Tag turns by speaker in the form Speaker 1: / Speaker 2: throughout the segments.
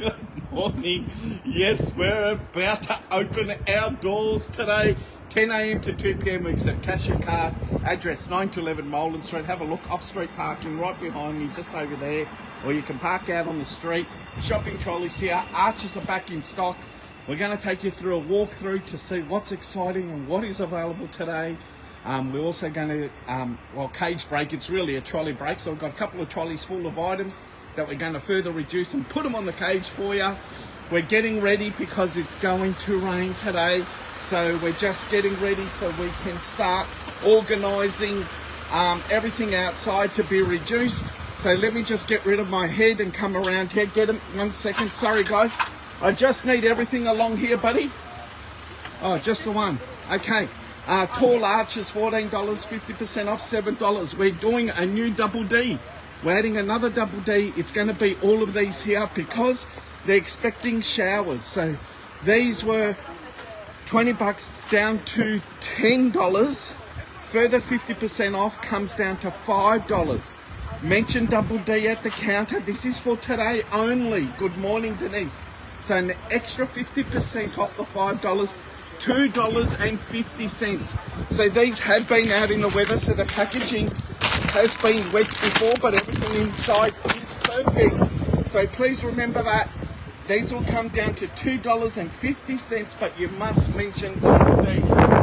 Speaker 1: Good morning. Yes, we're about to open our doors today. 10 a.m. to 2 p.m. We accept cash and card. Address 9 to 11 Molan Street. Have a look. Off-street parking right behind me, just over there. Or you can park out on the street. Shopping trolleys here. Arches are back in stock. We're going to take you through a walkthrough to see what's exciting and what is available today. We're also going to, cage break. It's really a trolley break. So we've got a couple of trolleys full of items that we're going to further reduce and put them on the cage for you. We're getting ready because it's going to rain today. So we're just getting ready so we can start organising everything outside to be reduced. So let me just get rid of my head and come around here. Get them 1 second. Sorry guys. I just need everything along here, buddy. Oh, just the one. Okay. Tall arches, $14, 50% off, $7. We're doing a new double D. We're adding another double D. It's going to be all of these here because they're expecting showers. So these were $20 down to $10. Further 50% off comes down to $5. Mention double D at the counter. This is for today only. Good morning, Denise. So an extra 50% off the $5. $2.50. So these have been out in the weather, so the packaging has been wet before, but everything inside is perfect. So please remember that. These will come down to $2.50, but you must mention double D.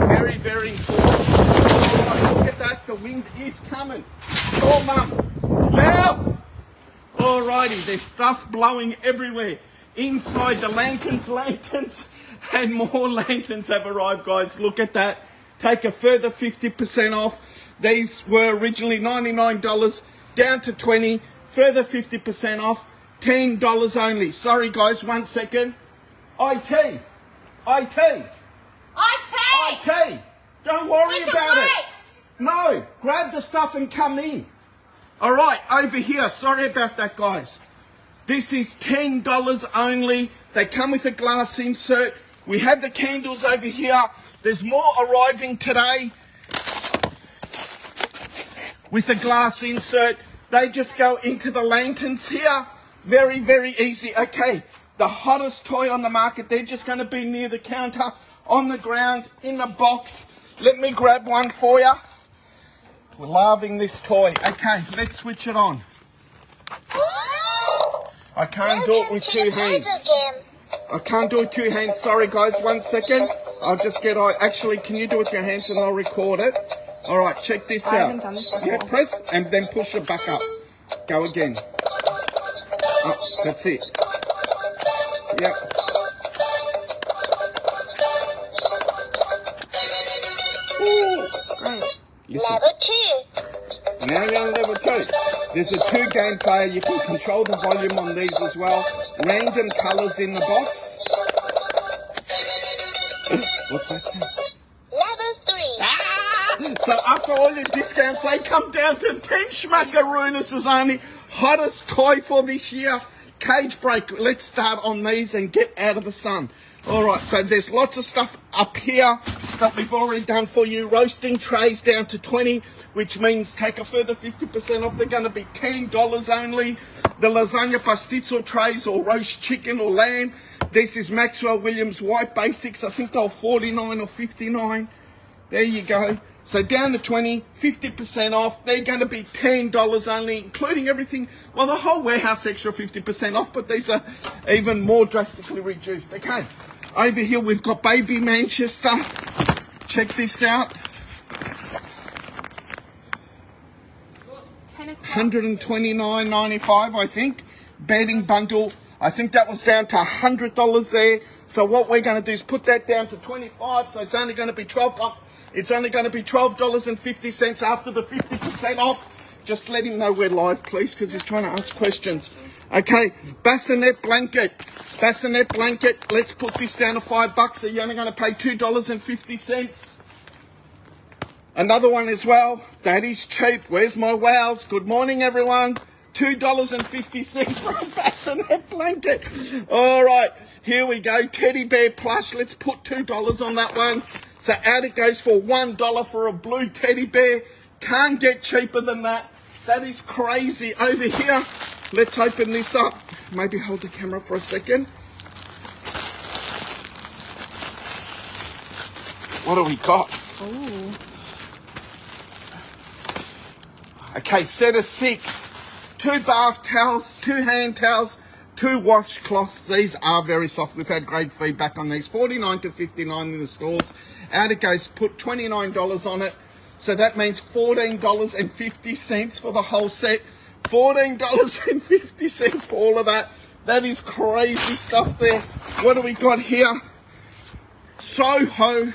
Speaker 1: Very, very important. Oh, look at that, the wind is coming. Oh, Mum. Now, alrighty, there's stuff blowing everywhere. Inside the lanterns, and more lanterns have arrived, guys. Look at that. Take a further 50% off. These were originally $99, down to $20. Further 50% off, $10 only. Sorry, guys, 1 second. IT. Don't worry about it. No, grab the stuff and come in. All right, over here. Sorry about that, guys. This is $10 only. They come with a glass insert. We have the candles over here. There's more arriving today with a glass insert. They just go into the lanterns here. Very, very easy. Okay, the hottest toy on the market. They're just going to be near the counter, on the ground, in the box. Let me grab one for you. We're loving this toy. Okay, let's switch it on. I can't do it with two hands. I can't do it with two hands. Sorry, guys. 1 second. I'll just get... Actually, can you do it with your hands and I'll record it? All right, check this out.
Speaker 2: I haven't done this before.
Speaker 1: Yeah, press and then push it back up. Go again. Oh, that's it. Yep. Ooh.
Speaker 2: Great.
Speaker 1: Listen.
Speaker 3: Level 2.
Speaker 1: Now you're on level 2. There's a 2-game player. You can control the volume on these as well. Random colours in the box. What's that sound?
Speaker 3: Level 3.
Speaker 1: Ah! So after all your discounts, they come down to 10 schmackaroonies is only hottest toy for this year. Cage break. Let's start on these and get out of the sun. All right, so there's lots of stuff up here that we've already done for you. Roasting trays down to $20, which means take a further 50% off. They're going to be $10 only. The lasagna pastizzo trays or roast chicken or lamb. This is Maxwell Williams White Basics. I think they're $49 or $59. There you go. So down to $20, 50% off. They're going to be $10 only, including everything. Well, the whole warehouse extra 50% off, but these are even more drastically reduced. Okay, over here we've got Baby Manchester. Check this out. $129.95, I think. Bedding bundle. I think that was down to $100 there. So what we're going to do is put that down to $25. So it's only going to be $12. It's only going to be $12.50 after the 50% off. Just let him know we're live, please, because he's trying to ask questions. Okay, bassinet blanket. Bassinet blanket. Let's put this down to $5. So you're only going to pay $2.50. Another one as well. That is cheap. Where's my wows? Good morning, everyone. $2.50 for a bassinet blanket. All right, here we go. Teddy bear plush. Let's put $2 on that one. So out it goes for $1 for a blue teddy bear. Can't get cheaper than that. That is crazy. Over here, Let's open this up. Maybe hold the camera for a second. What do we got?
Speaker 2: Ooh.
Speaker 1: Okay, set of 6. 2 bath towels, 2 hand towels, 2 washcloths. These are very soft. We've had great feedback on these. $49 to $59 in the stores. Out it goes. Put $29 on it. So that means $14.50 for the whole set. $14.50 for all of that. That is crazy stuff there. What do we got here? Soho.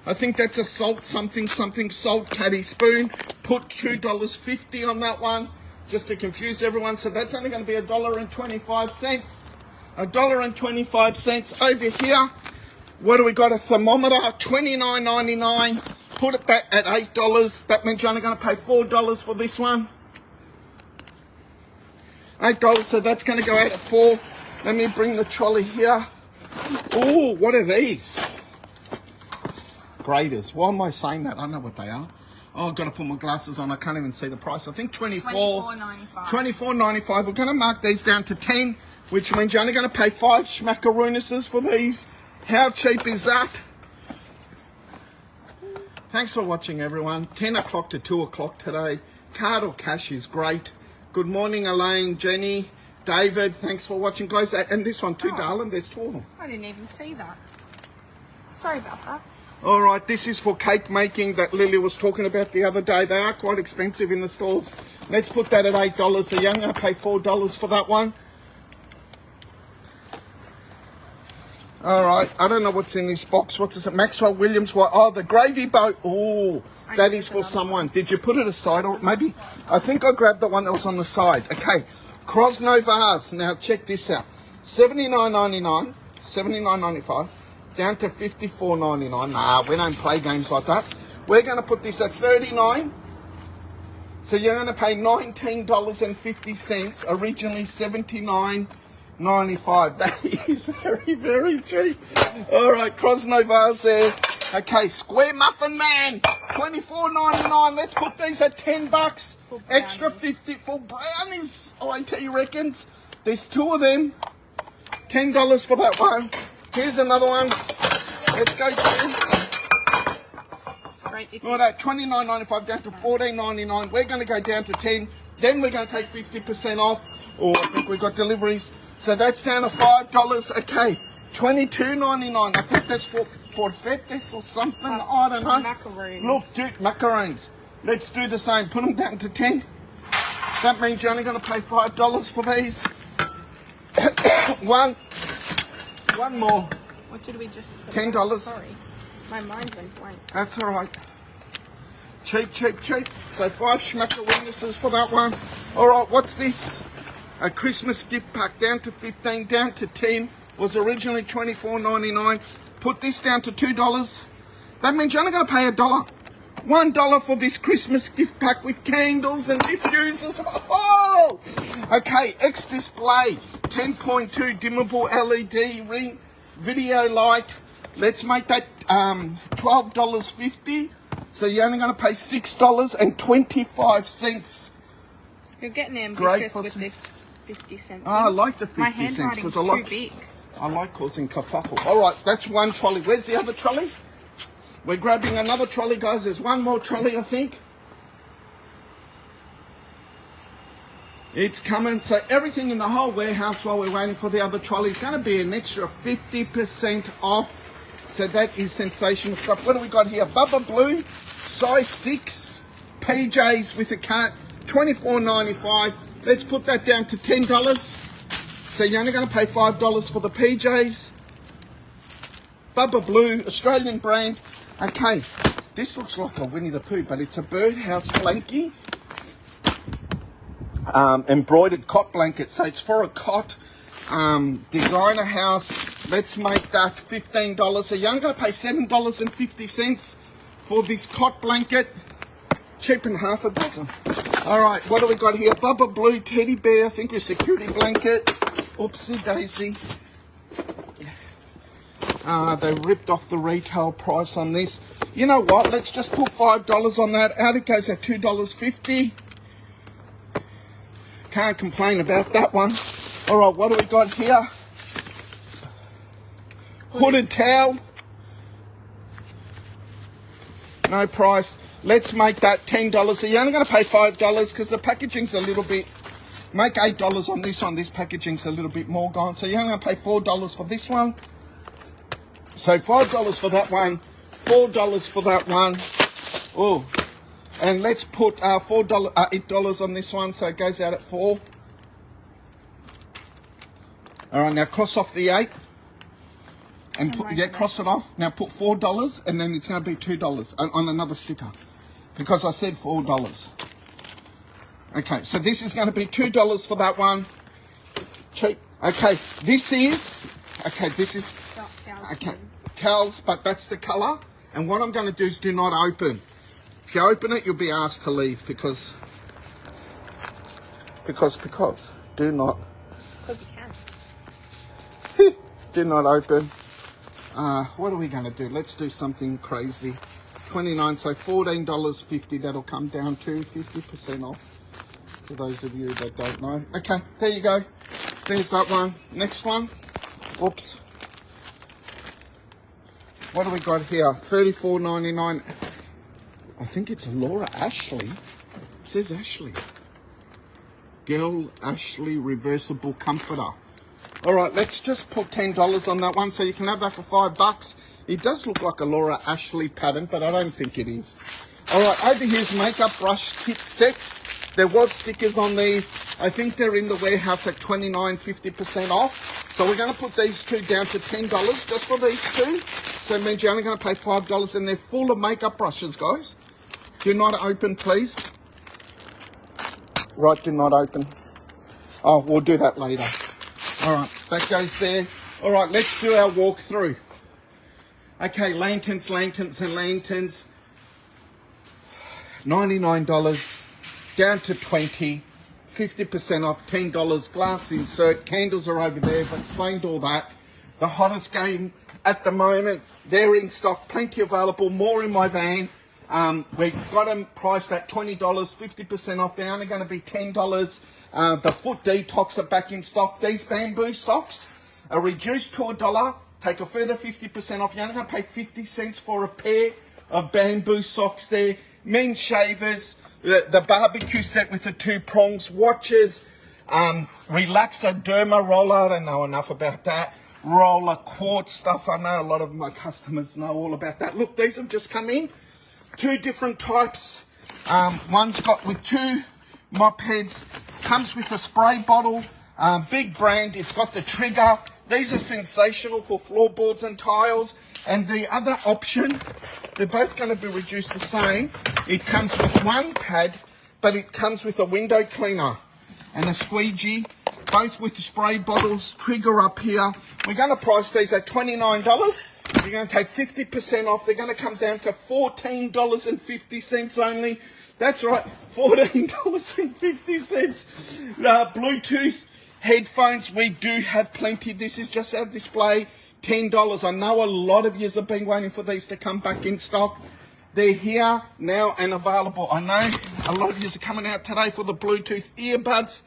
Speaker 1: I think that's a salt something salt caddy spoon. Put $2.50 on that one, just to confuse everyone. So that's only going to be $1.25. $1.25 over here. What do we got? A thermometer, $29.99. Put it back at $8. That means you're only going to pay $4 for this one. $8, so that's going to go out at $4. Let me bring the trolley here. Oh, what are these? Graders. Why am I saying that? I don't know what they are. Oh, I've got to put my glasses on. I can't even see the price. I think
Speaker 2: $24.95.
Speaker 1: $24.95. We're going to mark these down to 10, which means you're only going to pay 5 schmackaroonuses for these. How cheap is that? Thanks for watching, everyone. 10 o'clock to 2 o'clock today. Card or cash is great. Good morning, Elaine, Jenny, David. Thanks for watching, guys. And this one too, darling. There's 2 of them.
Speaker 2: I didn't even see that. Sorry about that.
Speaker 1: All right, this is for cake making that Lily was talking about the other day. They are quite expensive in the stores. Let's put that at $8. So you're going to pay $4 for that one. All right, I don't know what's in this box. What's this? Maxwell Williams. What? Oh, the gravy boat. Oh, that is for someone. Did you put it aside? Or maybe, I think I grabbed the one that was on the side. Okay, Krosno vase. Now check this out. $79.99, $79.95. Down to $54.99. Nah, we don't play games like that. We're going to put this at $39. So you're going to pay $19.50. Originally $79.95. That is very, very cheap. All right, Krosno vase there. Okay, Square Muffin Man, $24.99. Let's put these at $10. Extra $50 for brownies. Oh, I tell you, reckons. There's 2 of them. $10 for that one. Here's another one. Let's go through. All right, $29.95 down to $14.99. We're going to go down to 10. Then we're going to take 50% off. Oh, I think we've got deliveries. So that's down to $5. Okay, $22.99. I think that's for fettes or something. I don't know.
Speaker 2: Macaroons.
Speaker 1: Look, dude, macaroons. Let's do the same. Put them down to 10. That means you're only going to pay $5 for these. One more.
Speaker 2: What did we just put
Speaker 1: $10.
Speaker 2: on? Sorry, my mind went blank.
Speaker 1: That's all right. Cheap, cheap, cheap. So 5 schmackaroonuses for that one. All right, what's this? A Christmas gift pack down to 15, down to 10. Was originally $24.99. Put this down to $2. That means you're only going to pay $1. $1 for this Christmas gift pack with candles and diffusers. Oh! Okay, X display. 10.2 dimmable LED ring video light. Let's make that $12.50. So you're only going to pay $6.25.
Speaker 2: You're getting ambitious with this 50 cents.
Speaker 1: Oh, I like the 50
Speaker 2: My
Speaker 1: cents
Speaker 2: handwriting's
Speaker 1: because
Speaker 2: too big.
Speaker 1: I like causing kerfuffle. All right, that's one trolley. Where's the other trolley? We're grabbing another trolley, guys. There's one more trolley, I think. It's coming. So everything in the whole warehouse while we're waiting for the other trolley is going to be an extra 50% off. So that is sensational stuff. What do we got here? Bubba Blue, size 6, PJs with a cat, $24.95. Let's put that down to $10. So you're only going to pay $5 for the PJs. Bubba Blue, Australian brand. Okay, this looks like a Winnie the Pooh, but it's a birdhouse blankie. Embroidered cot blanket. So it's for a cot. Designer house. Let's make that $15. So you're going to pay $7.50 for this cot blanket. Cheap and half a dozen. All right, what do we got here? Bubba Blue teddy bear. I think a security blanket. Oopsie daisy. They ripped off the retail price on this. You know what? Let's just put $5 on that. Out it goes at $2.50. Can't complain about that one. All right, what do we got here? Hooded towel. No price. Let's make that $10. So you're only going to pay $5 because the packaging's a little bit... Make $8 on this one. This packaging's a little bit more gone. So you're only going to pay $4 for this one. So $5 for that one. $4 for that one. Oh, and let's put $8 on this one. So it goes out at 4. All right, now cross off the 8. And put, cross it off. Now put $4 and then it's going to be $2 on another sticker. Because I said $4. Okay, so this is going to be $2 for that one. Okay, this is... Okay, this is... Okay, towels, but that's the colour. And what I'm going to do is do not open. If you open it, you'll be asked to leave because do not...
Speaker 2: Because you can.
Speaker 1: Do not open. What are we going to do? Let's do something crazy. 29, so $14.50. That'll come down to 50% off. For those of you that don't know. Okay, there you go. There's that one. Next one. Whoops. What do we got here? $34.99. I think it's Laura Ashley. It says Ashley. Girl Ashley reversible comforter. All right, let's just put $10 on that one, so you can have that for $5. It does look like a Laura Ashley pattern, but I don't think it is. All right, over here's makeup brush kit sets. There was stickers on these. I think they're in the warehouse at 50% off. So we're going to put these two down to $10 just for these two. So it means you're only going to pay $5, and they're full of makeup brushes, guys. Do not open, please. Right, do not open. Oh, we'll do that later. All right, that goes there. All right, let's do our walkthrough. Okay, lanterns, $99, down to $20, 50% off, $10, glass insert, candles are over there, I've explained all that. The hottest game at the moment, they're in stock, plenty available, more in my van. We've got them priced at $20, 50% off, they're only going to be $10. The foot detox are back in stock. These bamboo socks are reduced to $1. Take a further 50% off. You're only going to pay 50 cents for a pair of bamboo socks there. Men's shavers, the barbecue set with the 2 prongs, watches, relaxer, derma roller. I don't know enough about that. Roller, quartz stuff. I know a lot of my customers know all about that. Look, these have just come in. 2 different types. One's got with 2 mop heads. Comes with a spray bottle. Big brand. It's got the trigger. These are sensational for floorboards and tiles. And the other option, they're both going to be reduced the same. It comes with 1 pad, but it comes with a window cleaner and a squeegee, both with the spray bottles, trigger up here. We're going to price these at $29. You're going to take 50% off. They're going to come down to $14.50 only. That's right, $14.50. Bluetooth headphones, we do have plenty. This is just our display, $10. I know a lot of you have been waiting for these to come back in stock. They're here now and available. I know a lot of you are coming out today for the Bluetooth earbuds.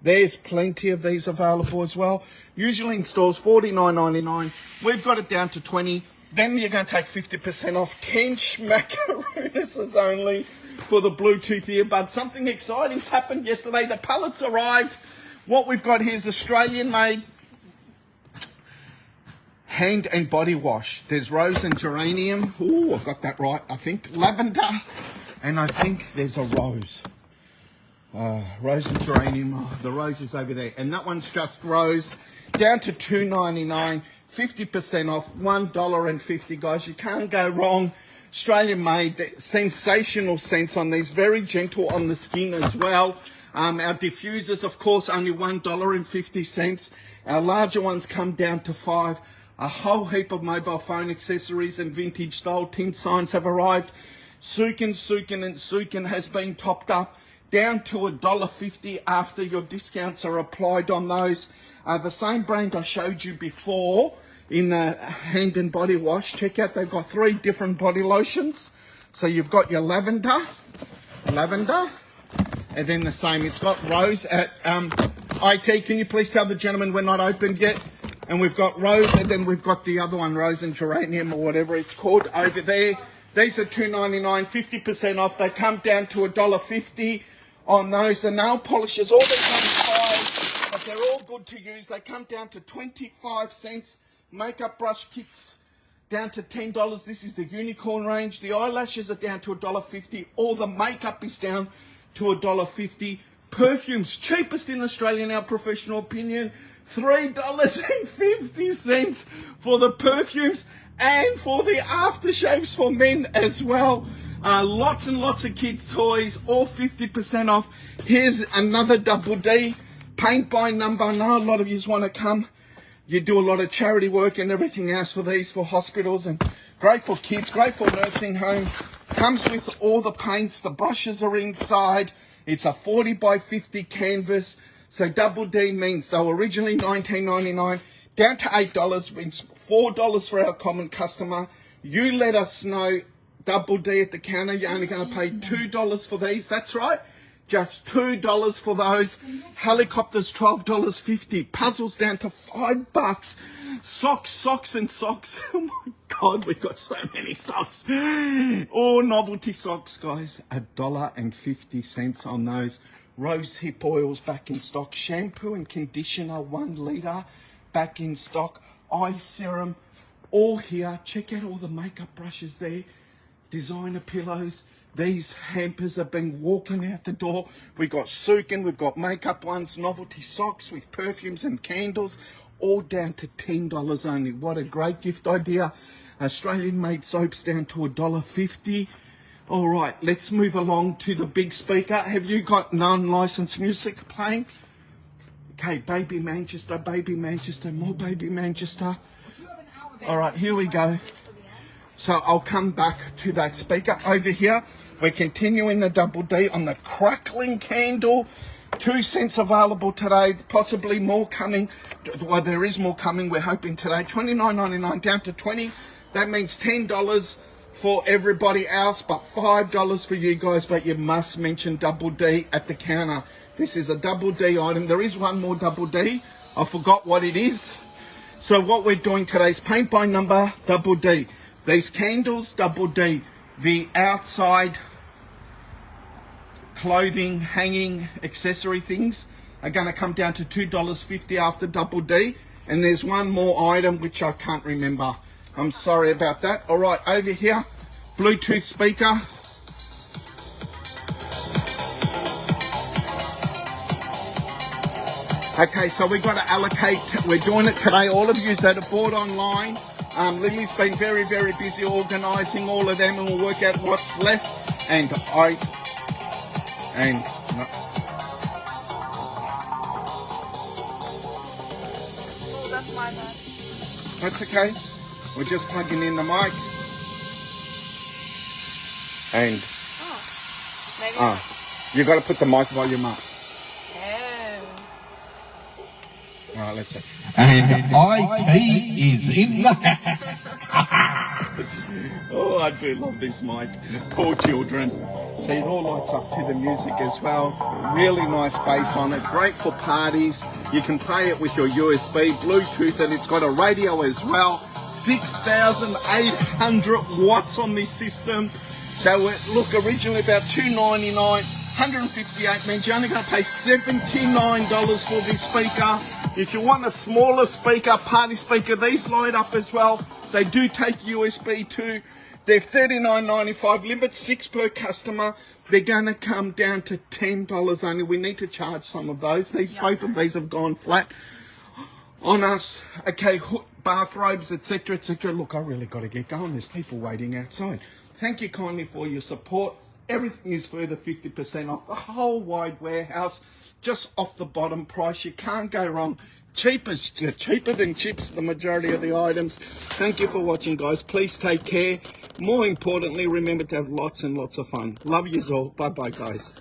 Speaker 1: There's plenty of these available as well. Usually in stores, $49.99. We've got it down to $20. Then you're going to take 50% off. 10 schmackaroonises only for the Bluetooth earbuds. Something exciting's happened yesterday. The pallets arrived. What we've got here is Australian-made hand and body wash. There's rose and geranium. Ooh, I got that right, I think. Lavender. And I think there's a rose. Rose and geranium. Oh, the rose is over there. And that one's just rose. Down to $2.99. 50% off. $1.50, guys. You can't go wrong. Australian made. Sensational scents on these. Very gentle on the skin as well. Our diffusers, of course, only $1.50. Our larger ones come down to $5. A whole heap of mobile phone accessories and vintage style tin signs have arrived. Sukin has been topped up down to $1.50 after your discounts are applied on those. The same brand I showed you before in the hand and body wash. Check out, they've got 3 different body lotions. So you've got your lavender, And then the same, it's got Rose at IT. Can you please tell the gentleman we're not opened yet? And we've got Rose, and then we've got the other one, Rose and Geranium, or whatever it's called, over there. These are $2.99, 50% off. They come down to $1.50 on those. The nail polishes, all these $5, but they're all good to use. They come down to 25 cents. Makeup brush kits down to $10. This is the unicorn range. The eyelashes are down to $1.50. All the makeup is down to $1.50. Perfumes, cheapest in Australia in our professional opinion, $3.50 for the perfumes and for the aftershaves for men as well. Lots and lots of kids' toys, all 50% off. Here's another Double D, paint by number. I know a lot of you want to come. You do a lot of charity work and everything else for these, for hospitals, and great for kids, great for nursing homes. Comes with all the paints, the brushes are inside. It's a 40 by 50 canvas. So Double D means they were originally $19.99, down to $8, means $4 for our common customer. You let us know, Double D at the counter, you're only going to pay $2 for these. That's right, just $2 for those. Helicopters, $12.50. Puzzles down to $5. Socks and socks. Oh my God, we've got so many socks. Oh, novelty socks, guys. $1.50 on those. Rose hip oils back in stock. Shampoo and conditioner, 1 litre, back in stock. Eye serum, all here. Check out all the makeup brushes there. Designer pillows. These hampers have been walking out the door. We've got Sukin, we've got makeup ones, novelty socks with perfumes and candles, all down to $10 only. What a great gift idea. Australian made soaps down to $1.50. All right, let's move along to the big speaker. Have you got non-licensed music playing? Okay, Baby Manchester, more Baby Manchester. All right, here we go. So I'll come back to that speaker over here. We're continuing the Double D on the crackling candle. 2 cents available today, possibly more coming. Well, there is more coming, we're hoping today. $29.99 down to $20. That means $10 for everybody else, but $5 for you guys. But you must mention Double D at the counter. This is a Double D item. There is one more Double D. I forgot what it is. So what we're doing today is paint by number, Double D. These candles, Double D. The outside clothing, hanging, accessory things are going to come down to $2.50 after Double D. And there's one more item which I can't remember. I'm sorry about that. All right, over here, Bluetooth speaker. Okay, so we've got to allocate. We're doing it today. All of you that are bought online, Lily's been very, very busy organising all of them, and we'll work out what's left. And no.
Speaker 2: Oh, that's my bad.
Speaker 1: That's okay. We're just plugging in the mic. And
Speaker 2: Maybe.
Speaker 1: You got to put the mic volume up.
Speaker 2: Oh.
Speaker 1: All right, let's see. And IT is in the house. Oh, I do love this mic. Poor children. See, it all lights up to the music as well. Really nice bass on it. Great for parties. You can play it with your USB, Bluetooth, and it's got a radio as well. 6,800 watts on this system. They were, look, originally about $2.99. 158 means you're only going to pay $79 for this speaker. If you want a smaller speaker, party speaker, these light up as well. They do take USB too. They're $39.95, limit 6 per customer. They're going to come down to $10 only. We need to charge some of those. Both of these have gone flat on us. Okay, bathrobes, etc., etc. Look, I really got to get going. There's people waiting outside. Thank you kindly for your support. Everything is further 50% off. The whole wide warehouse, just off the bottom price. You can't go wrong. Cheaper than chips, the majority of the items. Thank you for watching, guys. Please take care. More importantly, remember to have lots and lots of fun. Love yous all. Bye-bye, guys.